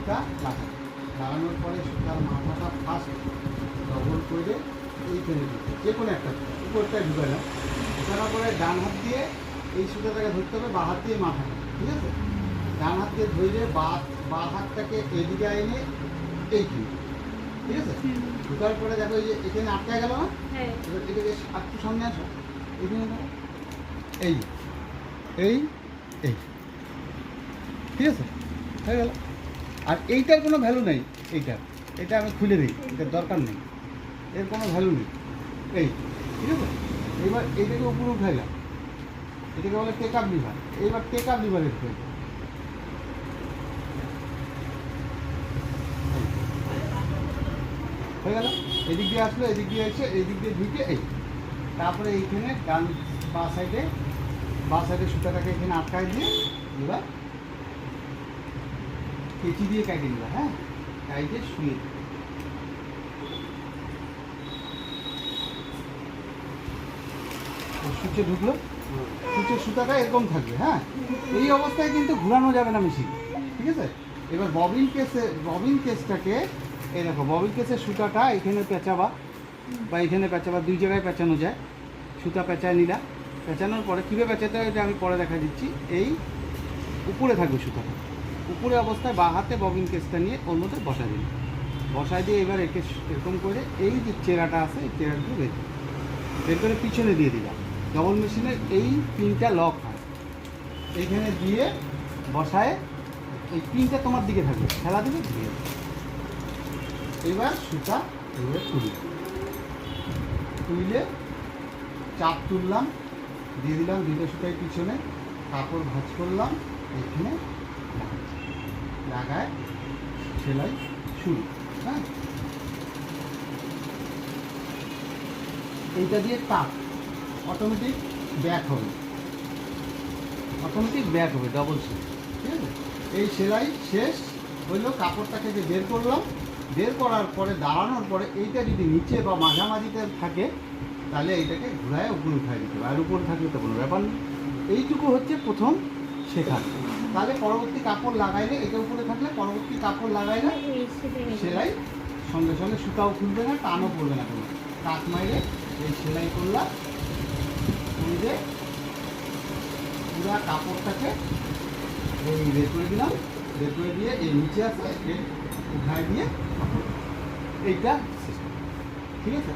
সুতা লাগানোর পরে সুতার মাথাটা ফার্স্ট ডবল করে এইখানে ঢুকে যে কোনো একটা উপরটায় ঢুকালাম, ঢুকানোর পরে ডান হাত দিয়ে এই সুতাটাকে ধরতে হবে, বাঁ হাত দিয়ে মাথাটা, ঠিক আছে? ডান হাত দিয়ে ধরে বাঁ হাতটাকে এদিকে এনে এইখানে, ঠিক আছে? ঢুকার পরে দেখো এই যে এখানে আটকে গেল না, এবার এটাকে একটু সামনে আসো, এখানে এই এই এই, ঠিক আছে? হয়ে গেল। আর এইটার কোনো ভ্যালু নেই, এটা আমি খুলে দিই, এটার দরকার নেই, এর কোনো ভ্যালু নেই, এই, ঠিক আছে? এইবার এইটাকে উপরে উঠে গেল, এটাকে বলে টেক আপ লিভার। এইবার টেক আপ লিভারের প্রয়োজন, হয়ে গেল। এদিক দিয়ে আসলো, এদিক দিয়ে এসে এদিক দিয়ে ঢুকে এই, তারপরে এইখানে বাঁ সাইডে সুতাটাকে এখানে আটকায় দিয়ে এবার কেচি দিয়ে কাটে দিবা, হ্যাঁ, কাইটে শুয়ে সুচে ঢুকলো, সুচের সুতাটা এরকম থাকবে, হ্যাঁ। এই অবস্থায় কিন্তু ঘোরানো যাবে না মেশিন, ঠিক আছে? এবার ববিন কেসটাকে এই দেখো, ববিন কেসের সুতাটা এখানে পেঁচাবা বা এখানে পেঁচাবা, দুই জায়গায় পেঁচানো যায়। সুতা পেঁচায় নিলা, পেঁচানোর পরে কীভাবে পেঁচাতে হয় এটা আমি পরে দেখা দিচ্ছি। এই উপরে থাকবে সুতাটা, উপরে অবস্থায় বাঁ হাতে ববিন কেসটা নিয়ে ওর মধ্যে বসায় দিয়ে এবার একে এরকম করে এই যে চেরাটা আছে এই চেরাটা বের করে পিছনে দিয়ে দিলাম। ডবল মেশিনের এই পিনটা লক হয়, এইখানে দিয়ে বসায় এই পিনটা তোমার দিকে থাকবে, খেলা দিবে দিয়ে এবার সুতা এভাবে তুলে চাপ তুললাম, দিয়ে দিলাম দুটো সুতায় পিছনে, কাপড় ভাঁজ করলাম, এখানে লাগায় সেলাই শুরু, হ্যাঁ। এইটা দিয়ে তাপ অটোমেটিক ব্যাক হবে, ডবল সেলাই, ঠিক আছে? এই সেলাই শেষ হইলো। কাপড়টাকে যে বের করলাম, বের করার পরে দাঁড়ানোর পরে এইটা যদি নিচে বা মাঝামাঝিতে থাকে তাহলে এইটাকে ঘুরায় উপরে উঠায় দিতে হবে, আর উপরে থাকলে তো কোনো ব্যাপার নেই। এইটুকু হচ্ছে প্রথম শেখা। তাহলে পরবর্তী কাপড় লাগাইলে, এটা উপরে থাকলে পরবর্তী কাপড় লাগাইলে সেলাই সঙ্গে সঙ্গে সুতাও খুলবে না, টানও পড়বে না, কোনো কাট মাইরে এই সেলাই করলাম, খুলবে পুরা কাপড়টাকে এই বের করে দিলাম, বের করে দিয়ে এই নিচে আছে উঠায় দিয়ে এইটা শেষ, ঠিক আছে?